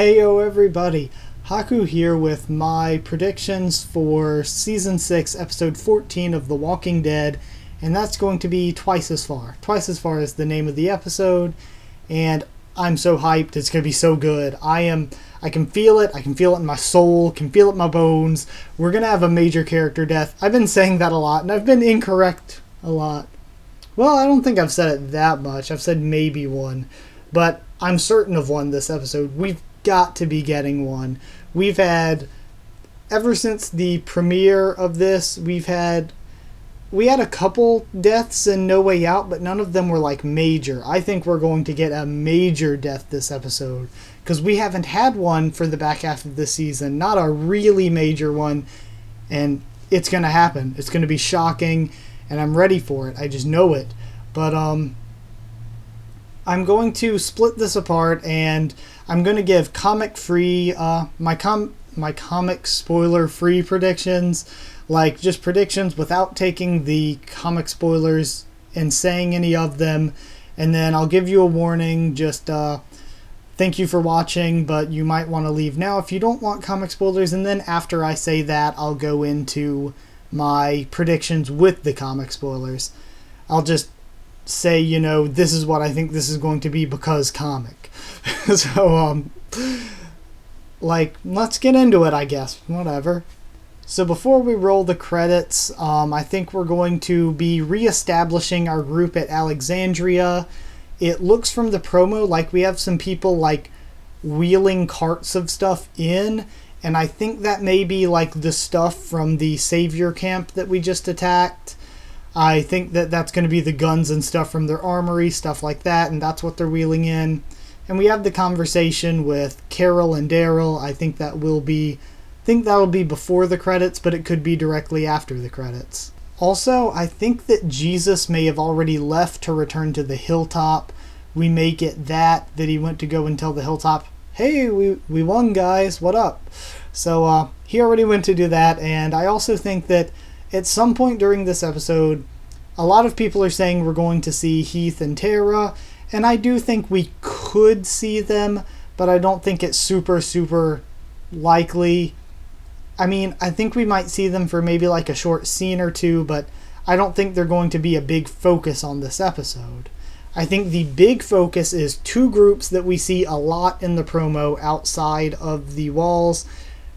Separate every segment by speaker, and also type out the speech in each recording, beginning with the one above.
Speaker 1: Heyo everybody, Haku here with my predictions for Season 6, Episode 14 of The Walking Dead, and that's going to be twice as far. Twice as far as the name of the episode, and I'm so hyped, it's going to be so good. I can feel it in my soul, can feel it in my bones. We're going to have a major character death. I've been saying that a lot, and I've been incorrect a lot. Well, I don't think I've said it that much. I've said maybe one, but I'm certain of one this episode. We've got to be getting one. We've had, ever since the premiere of this, we had a couple deaths in No Way Out, but none of them were like major. I think we're going to get a major death this episode, because we haven't had one for the back half of this season. Not a really major one, and it's going to happen. It's going to be shocking, and I'm ready for it. I just know it. But I'm going to split this apart, and I'm going to give comic-free, my comic spoiler-free predictions, like just predictions without taking the comic spoilers and saying any of them, and then I'll give you a warning, just thank you for watching, but you might want to leave now if you don't want comic spoilers, and then after I say that, I'll go into my predictions with the comic spoilers. I'll just say, this is what I think this is going to be because comic. So, let's get into it, I guess. Whatever. So before we roll the credits, I think we're going to be reestablishing our group at Alexandria. It looks from the promo like we have some people, wheeling carts of stuff in, and I think that may be, the stuff from the Savior camp that we just attacked. I think that that's going to be the guns and stuff from their armory, stuff like that, and that's what they're wheeling in. And we have the conversation with Carol and Daryl. I think that'll be before the credits, but it could be directly after the credits. Also, I think that Jesus may have already left to return to the hilltop. We may get that he went to go and tell the hilltop, hey, we won, guys, what up? So he already went to do that, and I also think that at some point during this episode, a lot of people are saying we're going to see Heath and Tara, and I do think we could see them, but I don't think it's super, super likely. I mean, I think we might see them for maybe a short scene or two, but I don't think they're going to be a big focus on this episode. I think the big focus is two groups that we see a lot in the promo outside of the walls.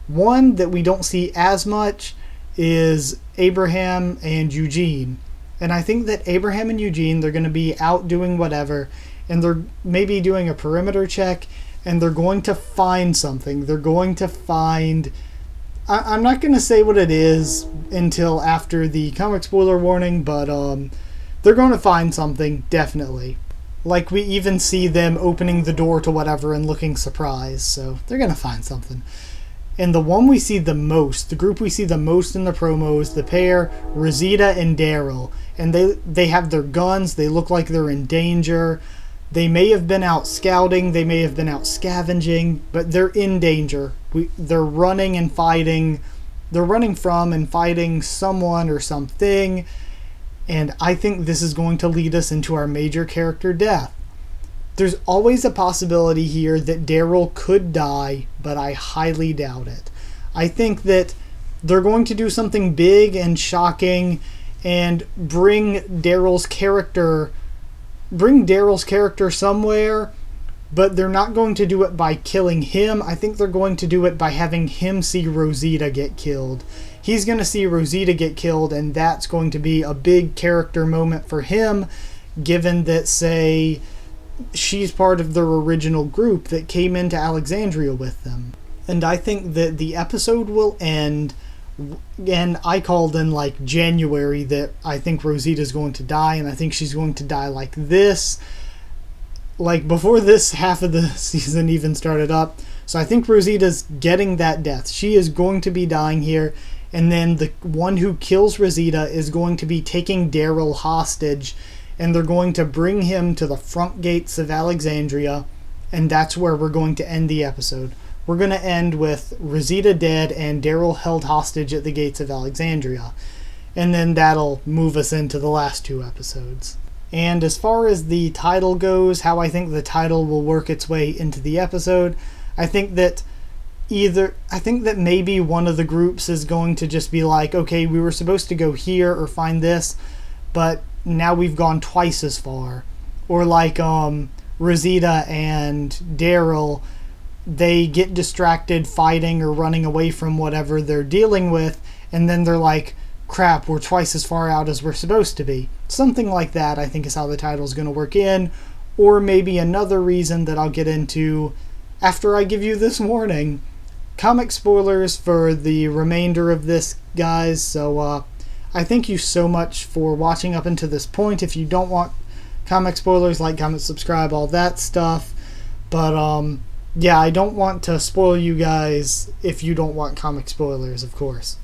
Speaker 1: One that we don't see as much is Abraham and Eugene. And I think that Abraham and Eugene, they're going to be out doing whatever, and they're maybe doing a perimeter check, and they're going to find something. They're going to find... I'm not going to say what it is until after the comic spoiler warning, but they're going to find something, definitely. We even see them opening the door to whatever and looking surprised, so they're going to find something. And the one we see the most, the group we see the most in the promos, the pair, Rosita and Daryl. And they have their guns, they look like they're in danger. They may have been out scouting, they may have been out scavenging, but they're in danger. They're running and fighting. They're running from and fighting someone or something. And I think this is going to lead us into our major character death. There's always a possibility here that Daryl could die, but I highly doubt it. I think that they're going to do something big and shocking and bring Daryl's character somewhere, but they're not going to do it by killing him. I think they're going to do it by having him see Rosita get killed. He's going to see Rosita get killed, and that's going to be a big character moment for him, given that, say, she's part of their original group that came into Alexandria with them. And I think that the episode will end, and I called in January that I think Rosita's going to die, and I think she's going to die like this, before this half of the season even started up. So I think Rosita's getting that death. She is going to be dying here, and then the one who kills Rosita is going to be taking Daryl hostage, and they're going to bring him to the front gates of Alexandria, and that's where we're going to end the episode. We're going to end with Rosita dead and Daryl held hostage at the gates of Alexandria, and then that'll move us into the last two episodes. And as far as the title goes, how I think the title will work its way into the episode, I think that maybe one of the groups is going to just be like, okay, we were supposed to go here or find this, but now we've gone twice as far. Or like Rosita and Daryl, they get distracted fighting or running away from whatever they're dealing with, and then they're like, crap, we're twice as far out as we're supposed to be. Something like that, I think, is how the title's going to work in. Or maybe another reason that I'll get into after I give you this warning. Comic spoilers for the remainder of this, guys, so I thank you so much for watching up until this point. If you don't want comic spoilers, like, comment, subscribe, all that stuff. But, yeah, I don't want to spoil you guys if you don't want comic spoilers, of course.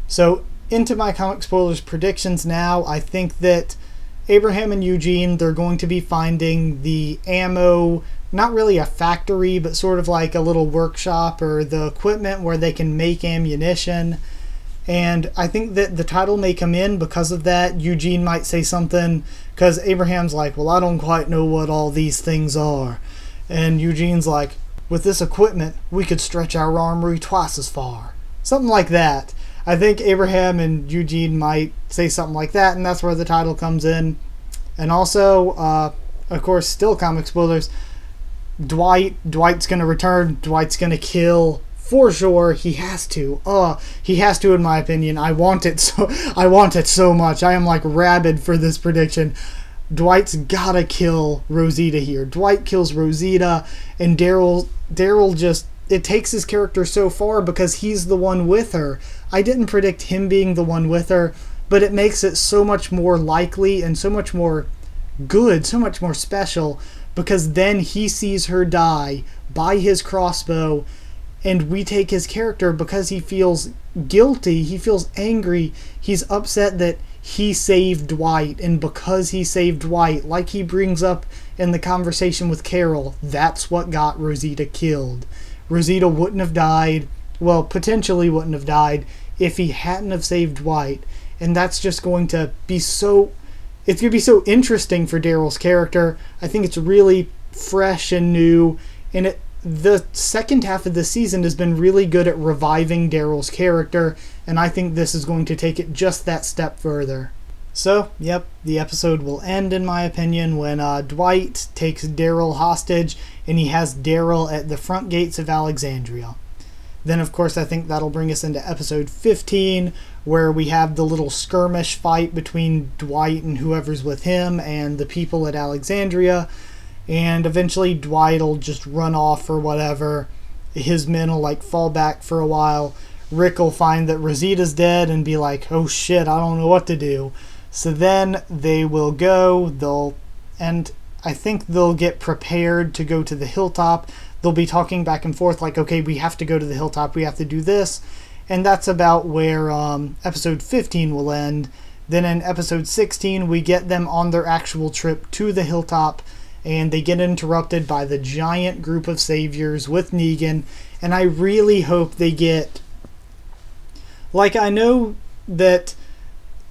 Speaker 1: So, into my comic spoilers predictions now. I think that Abraham and Eugene, they're going to be finding the ammo, not really a factory, but sort of like a little workshop or the equipment where they can make ammunition. And I think that the title may come in because of that. Eugene might say something, because Abraham's like, well, I don't quite know what all these things are. And Eugene's like, with this equipment, we could stretch our armory twice as far. Something like that. I think Abraham and Eugene might say something like that, and that's where the title comes in. And also, of course, still comic spoilers, Dwight's going to return. Dwight's going to kill, for sure. He has to. He has to, in my opinion. I want it so much. I am like rabid for this prediction. Dwight's gotta kill Rosita here. Dwight kills Rosita, and Daryl just, it takes his character so far because he's the one with her. I didn't predict him being the one with her, but it makes it so much more likely and so much more good, so much more special, because then he sees her die by his crossbow, and we take his character because he feels guilty, he feels angry, he's upset that he saved Dwight, and because he saved Dwight, like he brings up in the conversation with Carol, that's what got Rosita killed. Rosita wouldn't have died, well, potentially wouldn't have died, if he hadn't have saved Dwight. And that's just going to be so, it's going to be so interesting for Daryl's character. I think it's really fresh and new, and the second half of the season has been really good at reviving Daryl's character, and I think this is going to take it just that step further. So, yep, the episode will end, in my opinion, when Dwight takes Daryl hostage, and he has Daryl at the front gates of Alexandria. Then, of course, I think that'll bring us into episode 15, where we have the little skirmish fight between Dwight and whoever's with him and the people at Alexandria. And eventually Dwight will just run off or whatever. His men will like fall back for a while. Rick will find that Rosita's dead and be like, oh shit, I don't know what to do. So then they will go, and I think they'll get prepared to go to the hilltop. They'll be talking back and forth like, okay, we have to go to the hilltop, we have to do this. And that's about where episode 15 will end. Then in episode 16, we get them on their actual trip to the hilltop, and they get interrupted by the giant group of saviors with Negan. And I really hope they get, like, I know that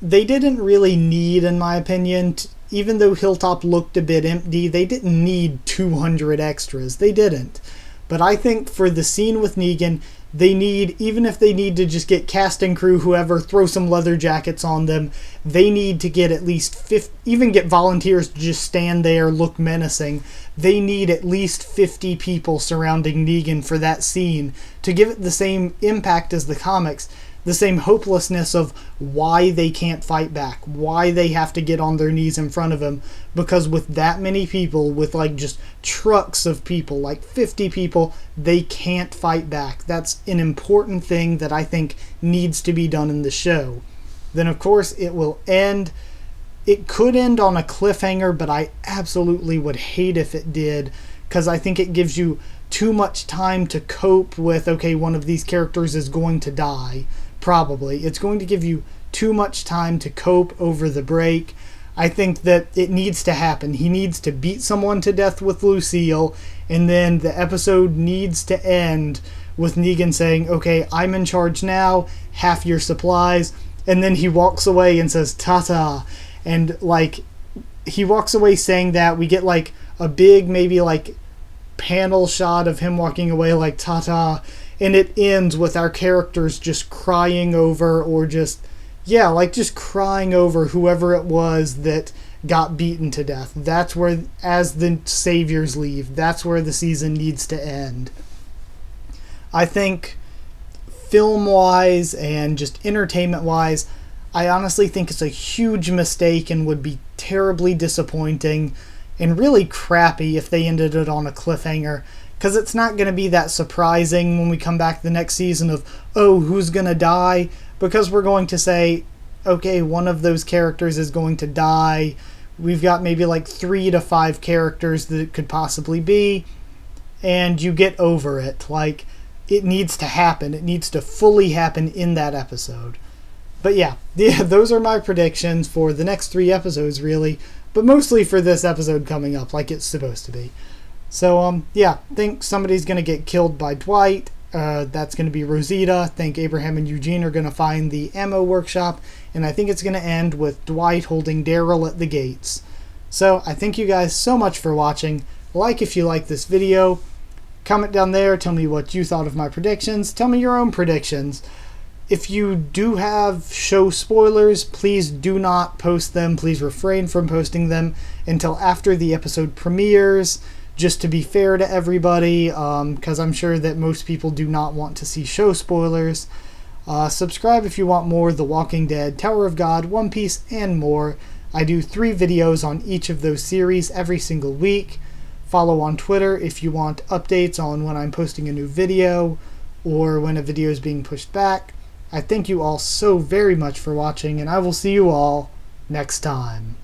Speaker 1: they didn't really need, in my opinion, even though Hilltop looked a bit empty, they didn't need 200 extras. They didn't. But I think for the scene with Negan, they need, even if they need to just get cast and crew, whoever, throw some leather jackets on them, they need to get at least 50, even get volunteers to just stand there, look menacing. They need at least 50 people surrounding Negan for that scene to give it the same impact as the comics, the same hopelessness of why they can't fight back, why they have to get on their knees in front of him, because with that many people, with like just trucks of people, like 50 people, they can't fight back. That's an important thing that I think needs to be done in the show. Then of course it will end, it could end on a cliffhanger, but I absolutely would hate if it did, because I think it gives you too much time to cope with, okay, one of these characters is going to die. Probably. It's going to give you too much time to cope over the break. I think that it needs to happen. He needs to beat someone to death with Lucille, and then the episode needs to end with Negan saying, okay, I'm in charge now, half your supplies, and then he walks away and says, ta-ta, and like, he walks away saying that. We get like a big, maybe like panel shot of him walking away like ta-ta, and it ends with our characters just crying over, or just crying over whoever it was that got beaten to death. That's where, as the saviors leave, that's where the season needs to end. I think film-wise and just entertainment-wise, I honestly think it's a huge mistake and would be terribly disappointing and really crappy if they ended it on a cliffhanger, because it's not going to be that surprising when we come back the next season of, oh, who's going to die? Because we're going to say, okay, one of those characters is going to die. We've got maybe like 3 to 5 characters that it could possibly be, and you get over it. Like, it needs to happen. It needs to fully happen in that episode. But yeah, those are my predictions for the next 3 episodes, really, but mostly for this episode coming up, like it's supposed to be. So, yeah, think somebody's going to get killed by Dwight. That's going to be Rosita. I think Abraham and Eugene are going to find the ammo workshop, and I think it's going to end with Dwight holding Daryl at the gates. So, I thank you guys so much for watching. Like if you like this video. Comment down there, tell me what you thought of my predictions. Tell me your own predictions. If you do have show spoilers, please do not post them. Please refrain from posting them until after the episode premieres, just to be fair to everybody, because I'm sure that most people do not want to see show spoilers. Subscribe if you want more The Walking Dead, Tower of God, One Piece, and more. I do 3 videos on each of those series every single week. Follow on Twitter if you want updates on when I'm posting a new video or when a video is being pushed back. I thank you all so very much for watching, and I will see you all next time.